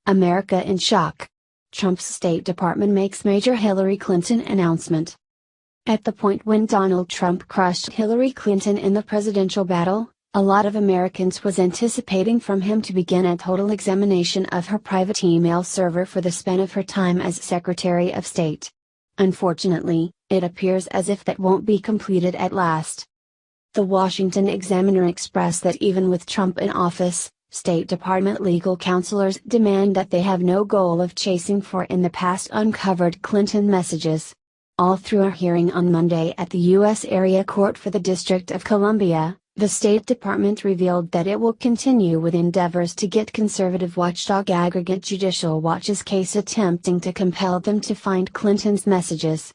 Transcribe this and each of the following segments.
America in shock. Trump's State Department makes major Hillary Clinton announcement. At the point when Donald Trump crushed Hillary Clinton in the presidential battle, a lot of Americans was anticipating from him to begin a total examination of her private email server for the span of her time as Secretary of State. Unfortunately, it appears as if that won't be completed at last. The Washington Examiner expressed that even with Trump in office, State Department legal counselors demand that they have no goal of chasing for in the past uncovered Clinton messages. All through a hearing on Monday at the U.S. Area Court for the District of Columbia, the State Department revealed that it will continue with endeavors to get conservative watchdog Aggregate Judicial Watch's case attempting to compel them to find Clinton's messages.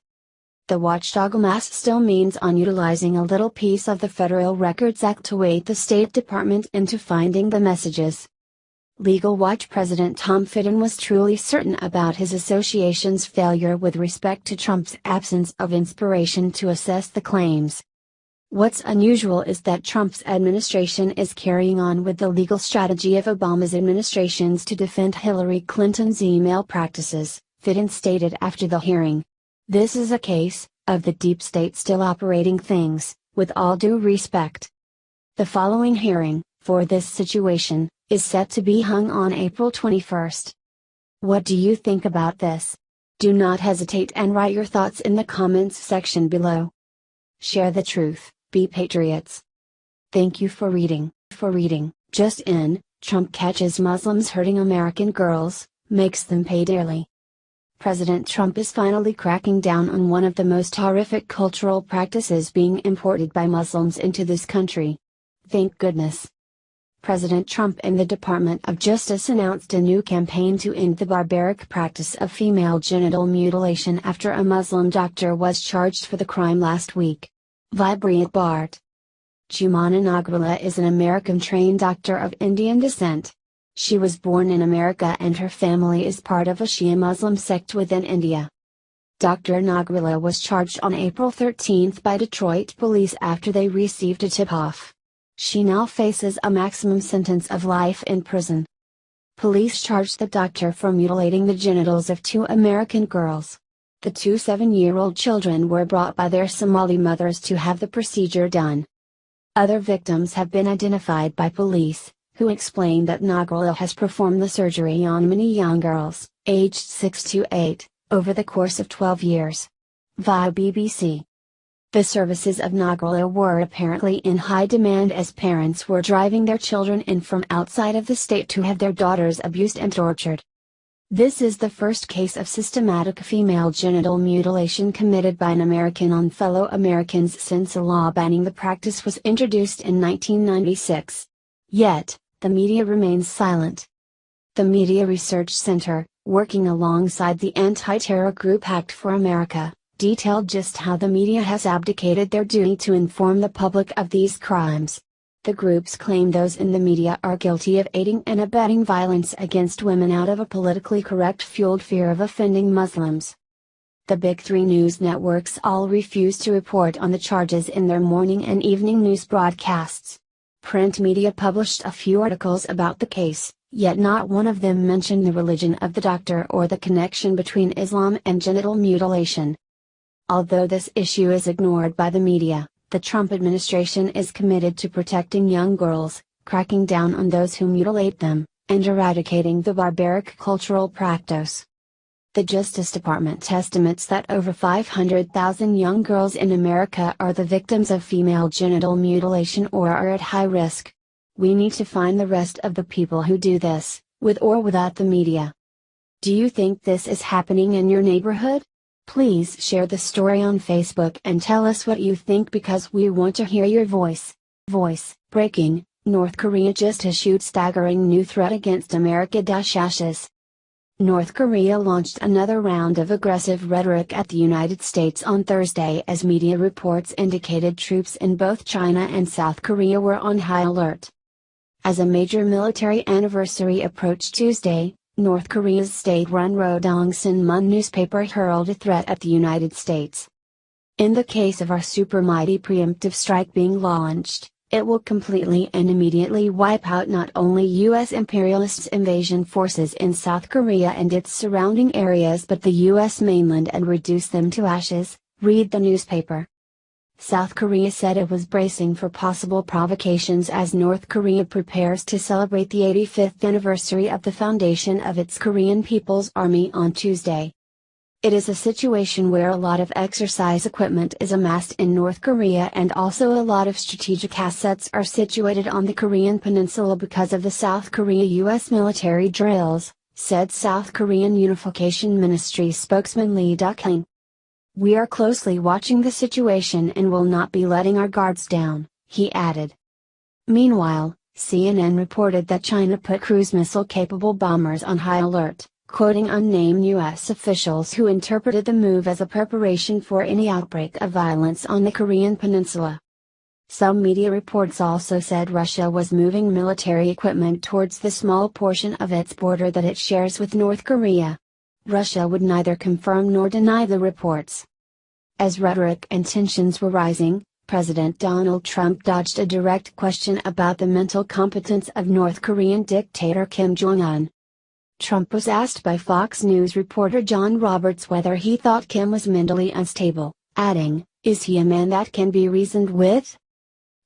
The watchdog mass still means on utilizing a little piece of the Federal Records Act to weight the State Department into finding the messages. Legal Watch President Tom Fitton was truly certain about his association's failure with respect to Trump's absence of inspiration to assess the claims. What's unusual is that Trump's administration is carrying on with the legal strategy of Obama's administrations to defend Hillary Clinton's email practices, Fitton stated after the hearing. This is a case of the deep state still operating things, with all due respect. The following hearing, for this situation, is set to be hung on April 21st. What do you think about this? Do not hesitate and write your thoughts in the comments section below. Share the truth, be patriots. Thank you for reading. Just in, Trump catches Muslims hurting American girls, makes them pay dearly. President Trump is finally cracking down on one of the most horrific cultural practices being imported by Muslims into this country. Thank goodness. President Trump and the Department of Justice announced a new campaign to end the barbaric practice of female genital mutilation after a Muslim doctor was charged for the crime last week. Vibrant Bart. Jumana Nagrula is an American-trained doctor of Indian descent. She was born in America and her family is part of a Shia Muslim sect within India. Dr. Nagrula was charged on April 13 by Detroit police after they received a tip-off. She now faces a maximum sentence of life in prison. Police charged the doctor for mutilating the genitals of two American girls. The two 7-year-old children were brought by their Somali mothers to have the procedure done. Other victims have been identified by police, who explained that Nagrula has performed the surgery on many young girls, aged 6 to 8, over the course of 12 years. Via BBC. The services of Nagrula were apparently in high demand as parents were driving their children in from outside of the state to have their daughters abused and tortured. This is the first case of systematic female genital mutilation committed by an American on fellow Americans since a law banning the practice was introduced in 1996. Yet, the media remains silent. The Media Research Center, working alongside the anti-terror group Act for America, detailed just how the media has abdicated their duty to inform the public of these crimes. The groups claim those in the media are guilty of aiding and abetting violence against women out of a politically correct-fueled fear of offending Muslims. The big three news networks all refuse to report on the charges in their morning and evening news broadcasts. Print media published a few articles about the case, yet not one of them mentioned the religion of the doctor or the connection between Islam and genital mutilation. Although this issue is ignored by the media, the Trump administration is committed to protecting young girls, cracking down on those who mutilate them, and eradicating the barbaric cultural practice. The Justice Department estimates that over 500,000 young girls in America are the victims of female genital mutilation or are at high risk. We need to find the rest of the people who do this, with or without the media. Do you think this is happening in your neighborhood? Please share the story on Facebook and tell us what you think because we want to hear your voice. Breaking, North Korea just issued staggering new threat against America. Ashes. North Korea launched another round of aggressive rhetoric at the United States on Thursday as media reports indicated troops in both China and South Korea were on high alert. As a major military anniversary approached Tuesday, North Korea's state-run Rodong Sinmun newspaper hurled a threat at the United States. In the case of our super mighty preemptive strike being launched, It will completely and immediately wipe out not only U.S. imperialist invasion forces in South Korea and its surrounding areas but the U.S. mainland and reduce them to ashes, read the newspaper. South Korea said it was bracing for possible provocations as North Korea prepares to celebrate the 85th anniversary of the foundation of its Korean People's Army on Tuesday. It is a situation where a lot of exercise equipment is amassed in North Korea and also a lot of strategic assets are situated on the Korean peninsula because of the South Korea-US military drills, said South Korean Unification Ministry spokesman Lee Duk-haeng. We are closely watching the situation and will not be letting our guards down, he added. Meanwhile, CNN reported that China put cruise missile-capable bombers on high alert, quoting unnamed U.S. officials who interpreted the move as a preparation for any outbreak of violence on the Korean peninsula. Some media reports also said Russia was moving military equipment towards the small portion of its border that it shares with North Korea. Russia would neither confirm nor deny the reports. As rhetoric and tensions were rising, President Donald Trump dodged a direct question about the mental competence of North Korean dictator Kim Jong-un. Trump was asked by Fox News reporter John Roberts whether he thought Kim was mentally unstable, adding, "Is he a man that can be reasoned with?"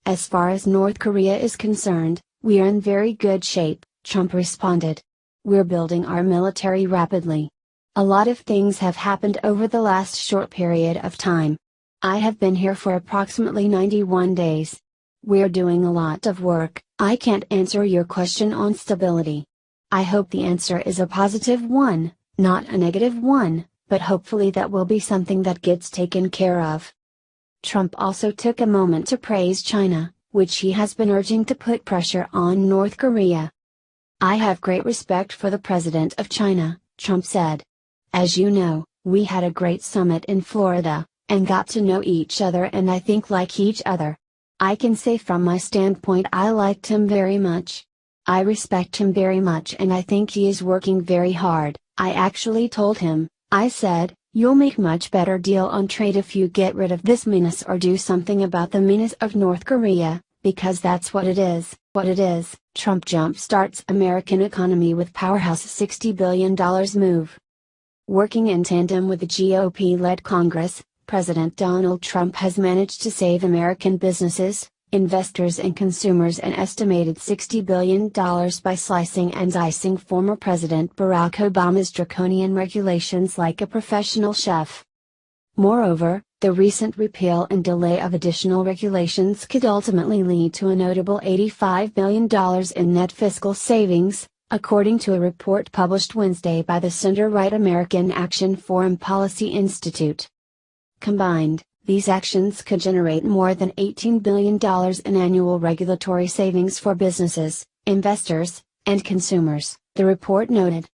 As far as North Korea is concerned, we are in very good shape, Trump responded. We're building our military rapidly. A lot of things have happened over the last short period of time. I have been here for approximately 91 days. We're doing a lot of work. I can't answer your question on stability. I hope the answer is a positive one, not a negative one, but hopefully that will be something that gets taken care of. Trump also took a moment to praise China, which he has been urging to put pressure on North Korea. I have great respect for the president of China, Trump said. As you know, we had a great summit in Florida, and got to know each other and I think like each other. I can say from my standpoint I liked him very much. I respect him very much and I think he is working very hard. I actually told him, I said, you'll make much better deal on trade if you get rid of this menace or do something about the menace of North Korea, because that's what it is. Trump jump-starts American economy with powerhouse $60 billion move. Working in tandem with the GOP-led Congress, President Donald Trump has managed to save American businesses, investors and consumers an estimated $60 billion by slicing and dicing former President Barack Obama's draconian regulations like a professional chef. Moreover, the recent repeal and delay of additional regulations could ultimately lead to a notable $85 billion in net fiscal savings, according to a report published Wednesday by the center-right American Action Foreign Policy Institute. Combined, these actions could generate more than $18 billion in annual regulatory savings for businesses, investors, and consumers, the report noted.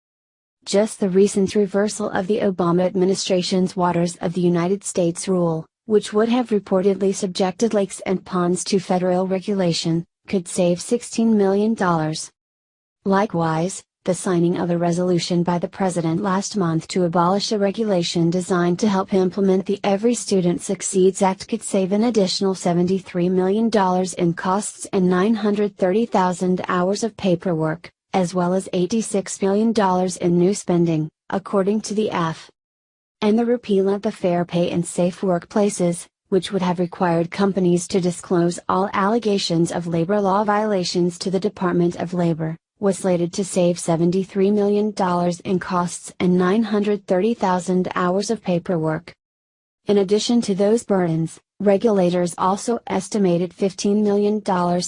Just the recent reversal of the Obama administration's Waters of the United States rule, which would have reportedly subjected lakes and ponds to federal regulation, could save $16 million. Likewise, the signing of a resolution by the president last month to abolish a regulation designed to help implement the Every Student Succeeds Act could save an additional $73 million in costs and 930,000 hours of paperwork, as well as $86 million in new spending, according to the AF. And the repeal of the Fair Pay and Safe Workplaces, which would have required companies to disclose all allegations of labor law violations to the Department of Labor, was slated to save $73 million in costs and 930,000 hours of paperwork. In addition to those burdens, regulators also estimated $15 million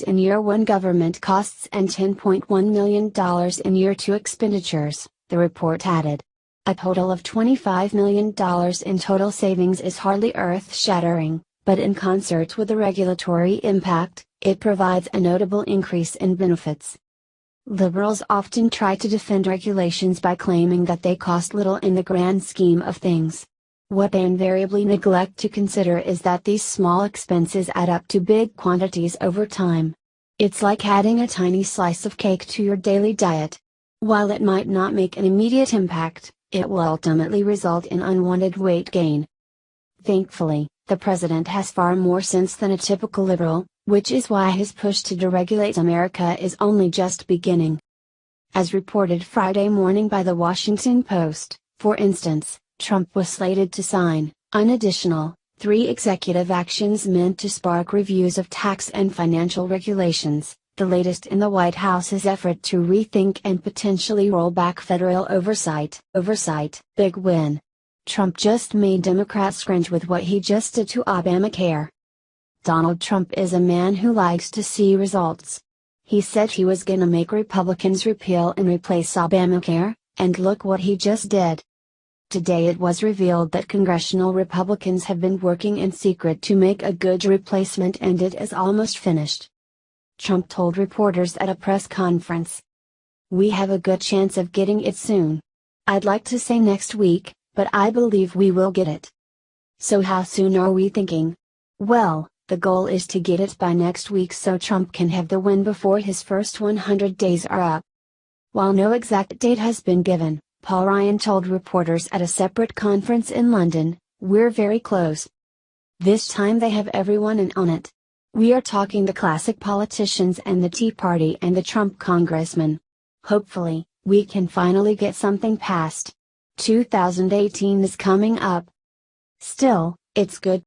in Year 1 government costs and $10.1 million in Year 2 expenditures, the report added. A total of $25 million in total savings is hardly earth-shattering, but in concert with the regulatory impact, it provides a notable increase in benefits. Liberals often try to defend regulations by claiming that they cost little in the grand scheme of things. What they invariably neglect to consider is that these small expenses add up to big quantities over time. It's like adding a tiny slice of cake to your daily diet. While it might not make an immediate impact, it will ultimately result in unwanted weight gain. Thankfully, the president has far more sense than a typical liberal, which is why his push to deregulate America is only just beginning. As reported Friday morning by the Washington Post, for instance, Trump was slated to sign an additional 3 executive actions meant to spark reviews of tax and financial regulations, the latest in the White House's effort to rethink and potentially roll back federal oversight. Big win. Trump just made Democrats cringe with what he just did to Obamacare. Donald Trump is a man who likes to see results. He said he was gonna make Republicans repeal and replace Obamacare, and look what he just did. Today it was revealed that congressional Republicans have been working in secret to make a good replacement and it is almost finished. Trump told reporters at a press conference. "We have a good chance of getting it soon. I'd like to say next week, but I believe we will get it." So how soon are we thinking? Well, the goal is to get it by next week so Trump can have the win before his first 100 days are up. While no exact date has been given, Paul Ryan told reporters at a separate conference in London, "We're very close. This time they have everyone in on it. We are talking the classic politicians and the Tea Party and the Trump congressmen. Hopefully, we can finally get something passed. 2018 is coming up. Still, it's good